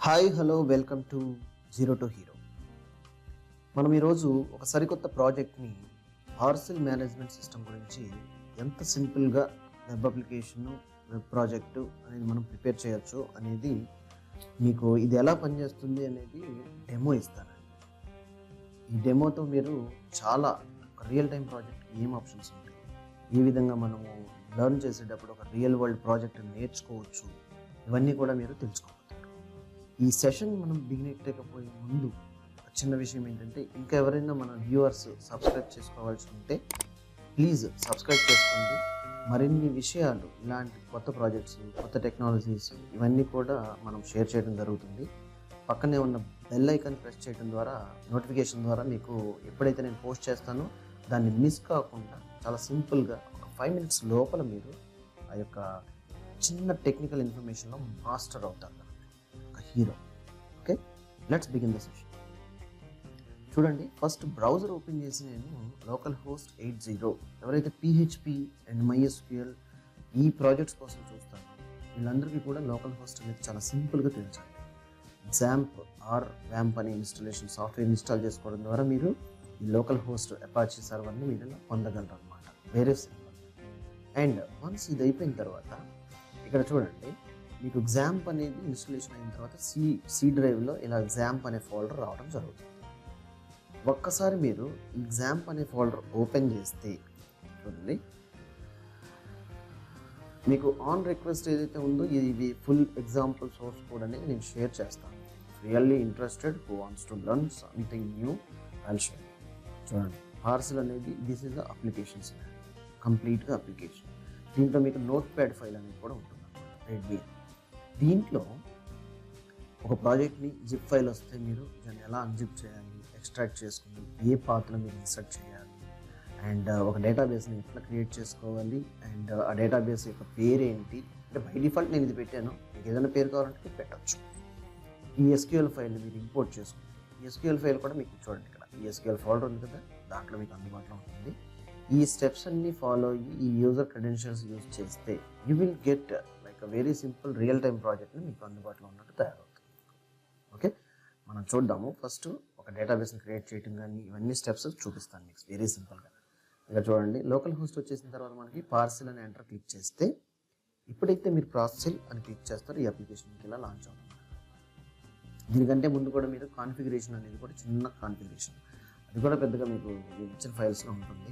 Hi hello welcome to zero to hero. మనం ఈరోజు ఒక సరికొత్త ప్రాజెక్ట్ని పార్సిల్ మేనేజ్మెంట్ సిస్టమ్ గురించి ఎంత సింపుల్గా వెబ్ అప్లికేషన్ వెబ్ ప్రాజెక్టు అనేది మనం ప్రిపేర్ చేయొచ్చు అనేది మీకు ఇది ఎలా పనిచేస్తుంది అనేది డెమో ఇస్తానండి. ఈ డెమోతో మీరు చాలా ఒక రియల్ టైం ప్రాజెక్ట్ ఏం ఆప్షన్స్ ఉంటాయి, ఏ విధంగా మనము లెర్న్ చేసేటప్పుడు ఒక రియల్ వరల్డ్ ప్రాజెక్ట్ నేర్చుకోవచ్చు, ఇవన్నీ కూడా మీరు తెలుసుకోవచ్చు. ఈ సెషన్ మనం బిగినెట్టకపోయే ముందు చిన్న విషయం ఏంటంటే, ఇంకా ఎవరైనా మన వ్యూవర్స్ సబ్స్క్రైబ్ చేసుకోవాల్సి ఉంటే ప్లీజ్ సబ్స్క్రైబ్ చేసుకోండి. మరిన్ని విషయాలు ఇలాంటి కొత్త ప్రాజెక్ట్స్, కొత్త టెక్నాలజీస్ ఇవన్నీ కూడా మనం షేర్ చేయడం జరుగుతుంది. పక్కనే ఉన్న బెల్ ఐకాన్ ప్రెస్ చేయడం ద్వారా నోటిఫికేషన్ ద్వారా మీకు ఎప్పుడైతే నేను పోస్ట్ చేస్తానో దాన్ని మిస్ కాకుండా చాలా సింపుల్గా ఒక 5 minutes లోపల మీరు ఆ యొక్క చిన్న టెక్నికల్ ఇన్ఫర్మేషన్లో మాస్టర్ అవుతారు, ఒక hero. Okay, let's begin the session. చూడండి, ఫస్ట్ బ్రౌజర్ ఓపెన్ చేసి నేను లోకల్ హోస్ట్ 80 ఎవరైతే పిహెచ్పి అండ్ మైఎస్క్యూఎల్ ఈ ప్రాజెక్ట్స్ కోసం చూస్తారో వీళ్ళందరికీ కూడా లోకల్ హోస్ట్ అనేది చాలా సింపుల్గా తెలుసండి. జాంప్ ఆర్ వ్యాంప్ అనే ఇన్స్టాలేషన్ సాఫ్ట్వేర్ ఇన్స్టాల్ చేసుకోవడం ద్వారా మీరు ఈ లోకల్ హోస్ట్ అపాచీ సర్వర్ని మీరు ఇలా పొందగలరు అనమాట. వేరే సింపుల్. అండ్ వన్స్ ఇది అయిపోయిన తర్వాత ఇక్కడ చూడండి, మీకు XAMPP అనేది ఇన్స్టాలేషన్ అయిన తర్వాత సి డ్రైవ్లో ఇలా XAMPP అనే ఫోల్డర్ రావడం జరుగుతుంది. ఒక్కసారి మీరు ఈ XAMPP అనే ఫోల్డర్ ఓపెన్ చేస్తే చూడండి, మీకు ఆన్ రిక్వెస్ట్ ఏదైతే ఉందో ఇది ఫుల్ ఎగ్జాంపుల్ సోర్స్ కోడ్ అనేది నేను షేర్ చేస్తాను. Really interested who wants to learn something new I'll share. చూడండి, పార్సిల్ అనేది దిస్ ఈజ్ ద అప్లికేషన్స్, కంప్లీట్గా అప్లికేషన్. దీంట్లో మీకు నోట్ ప్యాడ్ ఫైల్ అనేది కూడా ఉంటుంది రెడ్మీ. దీంట్లో ఒక ప్రాజెక్ట్ని జిప్ ఫైల్ వస్తే మీరు దాన్ని ఎలా అన్జిప్ చేయాలి, ఎక్స్ట్రాక్ట్ చేసుకుని ఏ పాత్రలో మీరు ఇన్సర్ట్ చేయాలి, అండ్ ఒక డేటాబేస్ని ఎట్లా క్రియేట్ చేసుకోవాలి, అండ్ ఆ డేటాబేస్ యొక్క పేరు ఏంటి అంటే బై డిఫాల్ట్ నేను ఇది పెట్టాను, మీకు ఏదైనా పేరు కావాలంటే పెట్టచ్చు. ఈ ఎస్క్యూఎల్ ఫైల్ని మీరు ఇంపోర్ట్ చేసుకుంటే ఈ ఎస్క్యూఎల్ ఫైల్ కూడా మీకు చూడండి, ఇక్కడ ఈ ఎస్క్యూఎల్ ఫోల్డర్ ఉంది కదా, దాంట్లో మీకు అందుబాటులో ఉంటుంది. ఈ స్టెప్స్ అన్ని ఫాలో అయ్యి ఈ యూజర్ క్రెడెన్షియల్స్ యూజ్ చేస్తే you will get like very simple real time ప్రాజెక్ట్ని మీకు అందుబాటులో ఉన్నట్టు తయారవుతుంది. ఓకే, మనం చూద్దాము. ఫస్ట్ ఒక డేటాబేస్ని క్రియేట్ చేయడం కానీ ఇవన్నీ స్టెప్స్ చూపిస్తాను మీకు వెరీ సింపుల్గా. ఇక్కడ చూడండి, లోకల్ హోస్ట్ వచ్చేసిన తర్వాత మనకి పార్సిల్ అని ఎంటర్ క్లిక్ చేస్తే ఇప్పుడైతే మీరు పార్సిల్ అని క్లిక్ చేస్తారు, ఈ అప్లికేషన్కి ఇలా లాంచ్ అవుతుంది. దీనికంటే ముందు కూడా మీరు కాన్ఫిగరేషన్ అనేది కూడా చిన్న కాన్ఫిగరేషన్, అది కూడా పెద్దగా మీకు ఇచ్చిన ఫైల్స్లో ఉంటుంది.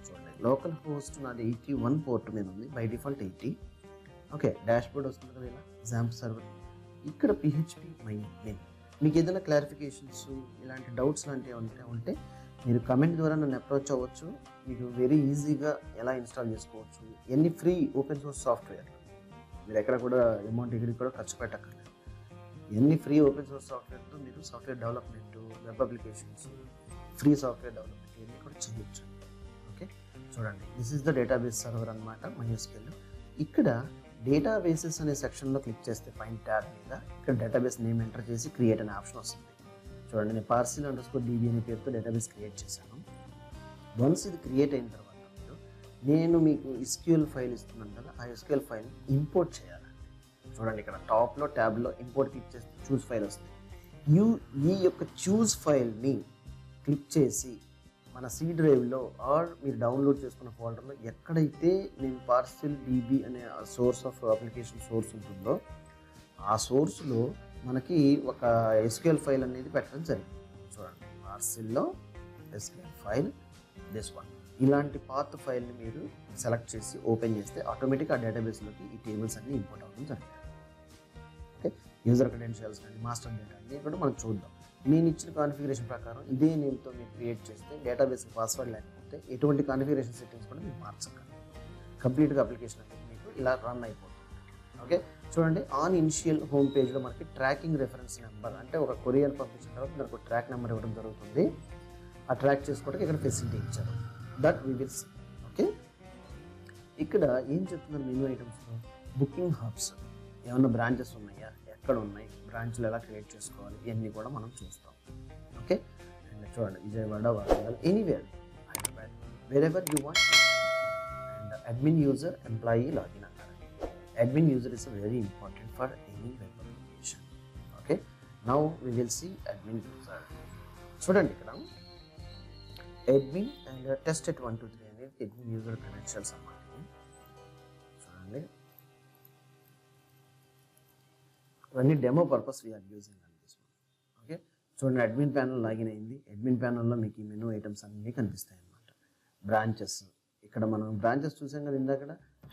చూడండి, లోకల్ హోస్ట్ నాది 81 పోర్ట్ మీద ఉంది, by default 80. Okay, dash board వస్తుంది కదా ఇలా XAMPP సర్వర్. ఇక్కడ పిహెచ్పి మెయిన్. మీకు ఏదైనా క్లారిఫికేషన్స్ ఇలాంటి డౌట్స్ లాంటివి ఉంటే మీరు కమెంట్ ద్వారా నన్ను అప్రోచ్ అవ్వచ్చు. మీకు వెరీ ఈజీగా ఎలా ఇన్స్టాల్ చేసుకోవచ్చు, ఎన్ని ఫ్రీ ఓపెన్ సోర్స్ సాఫ్ట్వేర్, మీరు ఎక్కడ కూడా అమౌంట్ ఎగిరి కూడా ఖర్చు పెట్టక్కర్లేదు. ఎన్ని ఫ్రీ ఓపెన్ సోర్స్ సాఫ్ట్వేర్తో మీరు software development, web applications, free software development ఇవన్నీ కూడా చేయొచ్చు. ఓకే, చూడండి, this is the database server అనమాట, MySQL. ఇక్కడ డేటాబేసెస్ అనే సెక్షన్లో క్లిక్ చేస్తే పైన ట్యాబ్ మీద ఇక్కడ డేటాబేస్ నేమ్ ఎంటర్ చేసి క్రియేట్ అనే ఆప్షన్ వస్తుంది. చూడండి, నేను parcel_db అనే పేరుతో డేటాబేస్ క్రియేట్ చేశాను. వన్స్ ఇది క్రియేట్ అయిన తర్వాత నేను మీకు SQL ఫైల్ ఇస్తున్నాను కదా, ఆ SQL ఫైల్ ఇంపోర్ట్ చేయాలి. చూడండి, ఇక్కడ టాప్లో ట్యాబ్లో ఇంపోర్ట్ క్లిక్ చేస్తే చూస్ ఫైల్ వస్తుంది. ఈ యొక్క చూస్ ఫైల్ని క్లిక్ చేసి మన సి డ్రైవ్లో ఆర్ మీరు డౌన్లోడ్ చేసుకున్న ఫోల్డర్లో ఎక్కడైతే నేను parcel_db అనే సోర్స్ ఆఫ్ అప్లికేషన్ సోర్స్ ఉంటుందో ఆ సోర్స్లో మనకి ఒక SQL ఫైల్ అనేది పెట్టడం జరిగింది. చూడండి, పార్సిల్లో SQL ఫైల్ దిస్ వన్. ఇలాంటి పాత్ ఫైల్ని మీరు సెలెక్ట్ చేసి ఓపెన్ చేస్తే ఆటోమేటిక్గా ఆ డేటాబేస్లోకి ఈ టేబుల్స్ అన్ని ఇంపోర్ట్ అవ్వడం జరిగింది. ఓకే, యూజర్ క్రెడెన్షియల్స్ కానీ మాస్టర్ డేటా అన్నీ కూడా మనం చూద్దాం. నేను ఇచ్చిన కాన్ఫిగరేషన్ ప్రకారం ఇదే నేమ్తో మీరు క్రియేట్ చేస్తే డేటాబేస్ పాస్వర్డ్ లేకపోతే ఎటువంటి కాన్ఫిగరేషన్ సెట్టింగ్స్ కూడా మీరు మార్చగలరు. కంప్లీట్గా అప్లికేషన్ అనేది మీకు ఇలా రన్ అయిపోతుంది. ఓకే, చూడండి, ఆన్ ఇనిషియల్ హోమ్ పేజ్లో మనకి ట్రాకింగ్ రెఫరెన్స్ నెంబర్ అంటే ఒక కొరియర్ పంపించిన తర్వాత మనకు ట్రాక్ నెంబర్ ఇవ్వడం జరుగుతుంది. ఆ ట్రాక్ చేసుకోవడానికి ఇక్కడ ఫెసిలిటీ ఇచ్చారు, that we will see. Okay, ఇక్కడ ఏం చెప్తున్నారు మెనూ ఐటమ్స్లో, బుకింగ్ హబ్స్ ఏమన్నా బ్రాంచెస్ ఉన్నాయా, ఎక్కడ ఉన్నాయి, బ్రాంచ్లు ఎలా క్రియేట్ చేసుకోవాలి, ఇవన్నీ కూడా మనం చూస్తాం. ఓకే, అండ్ చూడండి, Vijayawada, Warangal, anywhere, Hyderabad, wherever you want. And admin user, employee, login అంటారు. Admin user is very important for any web application. Okay, now we will see admin user. చూడండి ఇక్కడ అడ్మిన్ అండ్ టెస్ట్ ఎట్ 1 2 3 అనేది admin user connections అన్నమాట. చూడండి, ఇవన్నీ demo purpose we are using అండి this one. Okay, చూడండి admin panel login అయింది. Admin ప్యానల్లో మీకు ఈ మెనూ ఐటమ్స్ అన్నీ కనిపిస్తాయి అన్నమాట. బ్రాంచెస్, ఇక్కడ మనం బ్రాంచెస్ చూసాం కదా ఇందాక.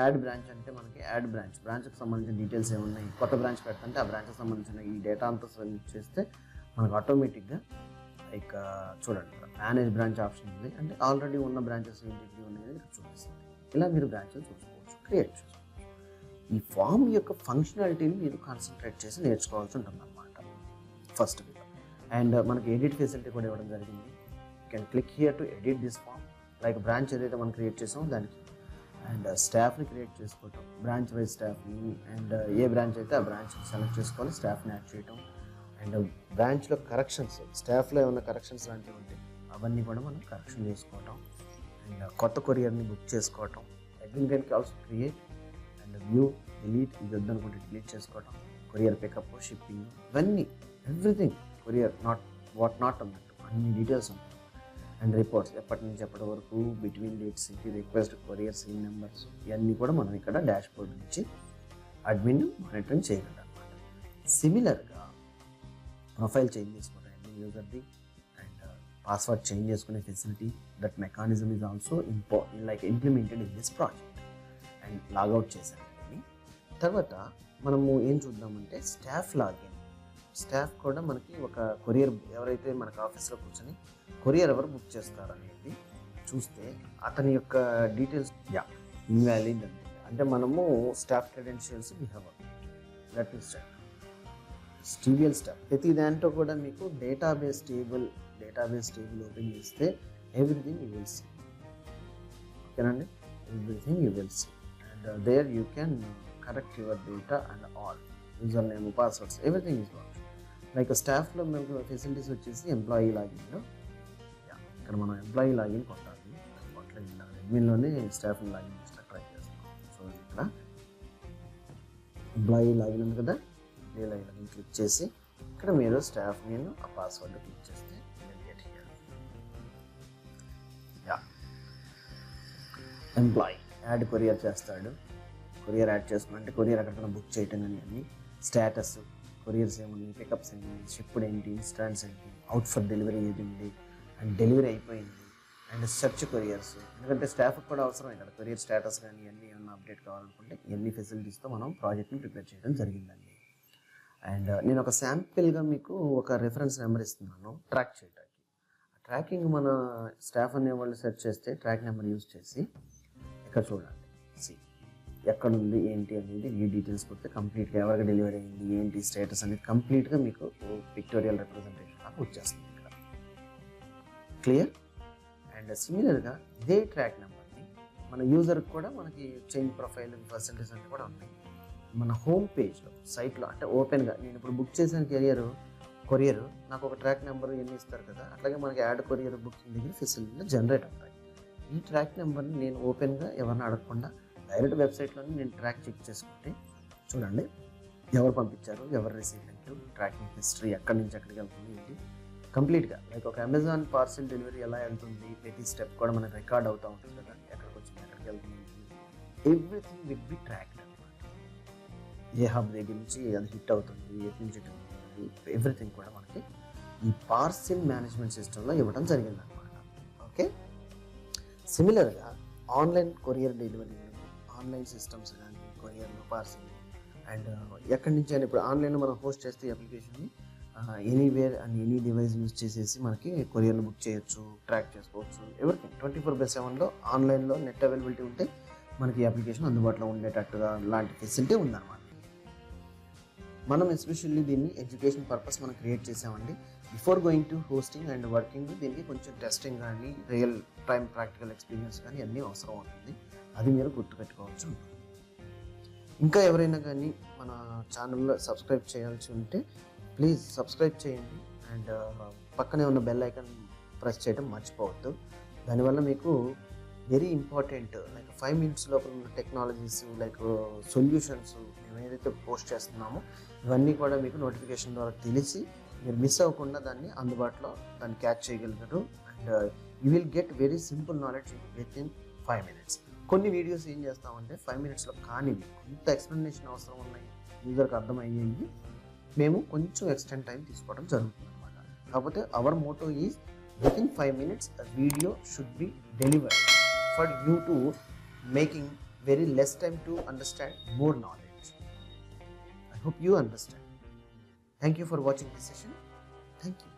యాడ్ బ్రాంచ్ అంటే మనకి యాడ్ బ్రాంచ్కి సంబంధించిన డీటెయిల్స్ ఏమున్నాయి, కొత్త బ్రాంచ్ పెడుతుంటే ఆ బ్రాంచ్కి సంబంధించిన ఈ డేటా అంతా సెలెక్ట్ చేస్తే మనకు ఆటోమేటిక్గా లైక్ చూడండి మేనేజ్ బ్రాంచ్ ఆప్షన్ ఉంది. అంటే ఆల్రెడీ ఉన్న బ్రాంచెస్ ఏంటి ఉన్నాయి ఇక్కడ చూపిస్తుంది. ఇలా మీరు బ్రాంచెస్ చూసుకోవచ్చు, క్రియేట్ చేసుకోవచ్చు. ఈ ఫామ్ యొక్క ఫంక్షనాలిటీని మీరు కాన్సన్ట్రేట్ చేసి నేర్చుకోవాల్సి ఉంటుంది అన్నమాట ఫస్ట్. అండ్ మనకి ఎడిట్ ఫెసిలిటీ కూడా ఇవ్వడం జరిగింది. You can click here to edit this form. Like branch ఏదైతే మనం క్రియేట్ చేసామో దానికి అండ్ స్టాఫ్ని క్రియేట్ చేసుకోవటం, బ్రాంచ్ వైజ్ స్టాఫ్ని, అండ్ ఏ బ్రాంచ్ అయితే ఆ బ్రాంచ్ సెలెక్ట్ చేసుకోవాలి, స్టాఫ్ని యాడ్ చేయటం. అండ్ బ్రాంచ్లో కరెక్షన్స్, స్టాఫ్లో ఏమైనా కరెక్షన్స్ లాంటివి ఉంటాయి అవన్నీ కూడా మనం కరెక్షన్ చేసుకోవటం. అండ్ కొత్త కొరియర్ని బుక్ చేసుకోవటం. Admin can also create and view, delete, ఇది వద్దనుకుంటే డిలీట్ చేసుకోవటం, కొరియర్ పికప్, షిప్పింగ్, ఇవన్నీ ఎవ్రీథింగ్ కొరియర్ నాట్ అన్నట్టు అన్ని డీటెయిల్స్ ఉంటాయి. అండ్ రిపోర్ట్స్, ఎప్పటి నుంచి ఎప్పటి వరకు, between dates, request, courier seen numbers, ఇవన్నీ కూడా మనం ఇక్కడ డాష్ బోర్డ్ నుంచి అడ్మిన్ మానిటరింగ్ చేయగలం అనమాట. సిమిలర్గా ప్రొఫైల్ చేంజ్ చేసుకోవడం అడ్మిన్ యూజర్ది అండ్ పాస్వర్డ్ చేంజ్ చేసుకునే facility, that mechanism is also implemented in this project. And logout చేశాను. తర్వాత మనము ఏం చూద్దామంటే స్టాఫ్ లాగిన్. స్టాఫ్ కూడా మనకి ఒక కొరియర్, ఎవరైతే మనకు ఆఫీస్లో కూర్చొని కొరియర్ ఎవరు బుక్ చేస్తారు అనేది చూస్తే అతని యొక్క డీటెయిల్స్ ఇన్వాలిడ్ అంటే మనము స్టాఫ్ క్రెడెన్షియల్స్ దట్ ఈస్ స్టీవియల్ స్టాఫ్. ప్రతి దాంట్లో కూడా మీకు డేటాబేస్ టేబుల్ ఓపెన్ చేస్తే ఎవ్రీథింగ్ యూ విల్ సీ. ఓకేనండి, everything you will see. And there you can correct your data and all user name, passwords, everything is what. Like స్టాఫ్లో మనకు facilities వచ్చేసి ఎంప్లాయీ లాగిన్లో ఇక్కడ మనం ఎంప్లాయీ లాగిన్ కొట్టాలి. అడ్మిన్లోనే staff login చేసిన try చేస్తాం. So ఇక్కడ ఎంప్లాయీ లాగిన్ ఉంది కదా, లాగిన్ క్లిక్ చేసి ఇక్కడ మీరు స్టాఫ్ నేను ఆ పాస్వర్డ్ క్లిక్ చేస్తే ఎంప్లాయీ యాడ్ కొరియర్ చేస్తాడు. కొరియర్ యాడ్ చేసుకుంటే కొరియర్ ఎక్కడికైనా బుక్ చేయటం కానీ అన్ని స్టేటస్, కొరియర్స్ ఏమున్నాయి, పికప్స్ ఏంటి, షిప్డ్ ఏంటి, ఇన్స్టాన్స్ ఏంటి, అవుట్ ఫర్ డెలివరీ ఏది ఉంది, అండ్ డెలివరీ అయిపోయింది, అండ్ సెర్చ్ కొరియర్స్. ఎందుకంటే స్టాఫ్కి కూడా అవసరమే కదా కొరియర్ స్టేటస్ కానీ ఇవన్నీ ఏమన్నా అప్డేట్ కావాలనుకుంటే ఇవన్నీ ఫెసిలిటీస్తో మనం ప్రాజెక్ట్ని ప్రిపేర్ చేయడం జరిగిందండి. అండ్ నేను ఒక శాంపిల్గా మీకు ఒక రెఫరెన్స్ నెంబర్ ఇస్తున్నాను ట్రాక్ చేయడానికి. ట్రాకింగ్ మన స్టాఫ్ అనే వాళ్ళు సెర్చ్ చేస్తే ట్రాక్ నెంబర్ యూజ్ చేసి ఇక్కడ చూడండి, ఎక్కడుంది ఏంటి అనేది ఈ డీటెయిల్స్ కొడితే కంప్లీట్గా ఎవరికి డెలివరీ అయింది ఏంటి స్టేటస్ అనేది కంప్లీట్గా మీకు పిక్టోరియల్ రిప్రజెంటేషన్ లాగా వచ్చేస్తుంది ఇక్కడ. క్లియర్? అండ్ సిమిలర్గా ఇదే ట్రాక్ నెంబర్ని మన యూజర్కి కూడా మనకి చేంజ్ ప్రొఫైల్ పర్సంటేజ్ అన్నీ కూడా ఉన్నాయి. మన హోమ్ పేజ్లో సైట్లో అంటే ఓపెన్గా నేను ఇప్పుడు బుక్ చేసిన కొరియర్ నాకు ఒక ట్రాక్ నెంబర్ ఎన్ని ఇస్తారు కదా, అట్లాగే మనకి యాడ్ కొరియర్ బుకింగ్ దగ్గర ఫెసిలిటీలో జనరేట్ అవుతాయి. ఈ ట్రాక్ నెంబర్ని నేను ఓపెన్గా ఎవరిని అడగకుండా డైరెక్ట్ వెబ్సైట్లోనే నేను ట్రాక్ చెక్ చేసుకుంటే చూడండి ఎవరు పంపించారు, ఎవరు రిసీవ్ అయ్యారు, ట్రాకింగ్ హిస్టరీ ఎక్కడి నుంచి ఎక్కడికి వెళ్తుంది ఏంటి కంప్లీట్గా. లైక్ ఒక అమెజాన్ పార్సిల్ డెలివరీ ఎలా వెళ్తుంది ప్రతి స్టెప్ కూడా మనకి రికార్డ్ అవుతూ ఉంటుంది కదా, ఎక్కడికి వచ్చింది ఎక్కడికి వెళ్తుంది ఎవ్రీథింగ్ విల్ బి ట్రాక్డ్ అనమాట. ఏ హబ్ దగ్గర నుంచి అది హిట్ అవుతుంది, ఎటు నుంచి హిట్ అవుతుంది, ఎవ్రీథింగ్ కూడా మనకి ఈ పార్సిల్ మేనేజ్మెంట్ సిస్టంలో ఇవ్వడం జరిగిందనమాట. ఓకే, సిమిలర్గా online courier delivery, online systems కానీ కొరియర్లు పార్సిల్ అండ్ ఎక్కడి నుంచి అయినా ఇప్పుడు ఆన్లైన్లో మనం హోస్ట్ చేస్తే అప్లికేషన్ని anywhere and any device use చేసేసి మనకి కొరియర్లు బుక్ చేయొచ్చు, ట్రాక్ చేసుకోవచ్చు, ఎవ్రీథింగ్ 24/7లో ఆన్లైన్లో నెట్ అవైలబిలిటీ ఉంటే మనకి ఈ అప్లికేషన్ అందుబాటులో ఉండేటట్టుగా లాంటి ఫెసిలిటీ ఉందన్నమాట. మనం ఎస్పెషల్లీ దీన్ని ఎడ్యుకేషన్ పర్పస్ మనం క్రియేట్ చేసామండి. Before going to hosting and working దీనికి కొంచెం టెస్టింగ్ కానీ రియల్ టైం ప్రాక్టికల్ ఎక్స్పీరియన్స్ కానీ అన్నీ అవసరం అవుతుంది. అది మీరు గుర్తుపెట్టుకోవచ్చు. ఇంకా ఎవరైనా కానీ మన ఛానల్లో సబ్స్క్రైబ్ చేయాల్సి ఉంటే ప్లీజ్ సబ్స్క్రైబ్ చేయండి అండ్ పక్కనే ఉన్న బెల్ ఐకాన్ ప్రెస్ చేయడం మర్చిపోవద్దు. దానివల్ల మీకు వెరీ ఇంపార్టెంట్. లైక్ 5 మినిట్స్ లోపల ఉన్న టెక్నాలజీస్ లైక్ సొల్యూషన్స్ మేము ఏదైతే పోస్ట్ చేస్తున్నామో ఇవన్నీ కూడా మీకు నోటిఫికేషన్ ద్వారా తెలిసి మీరు మిస్ అవ్వకుండా దాన్ని అందుబాటులో దాన్ని క్యాచ్ చేయగలుగుతారు. And you will get very simple knowledge with in 5 minutes. కొన్ని వీడియోస్ ఏం చేస్తామంటే 5 మినిట్స్లో కానివి కొంత ఎక్స్ప్లెనేషన్ అవసరం ఉన్నాయి, యూజర్కి అర్థమయ్యేవి మేము కొంచెం ఎక్స్టెండ్ టైం తీసుకోవడం జరుగుతుంది అనమాట. కాకపోతే our motto is within 5 minutes a video should be delivered for you to making very less time to understand more knowledge. I hope you understand. Thank you for watching this session. Thank you.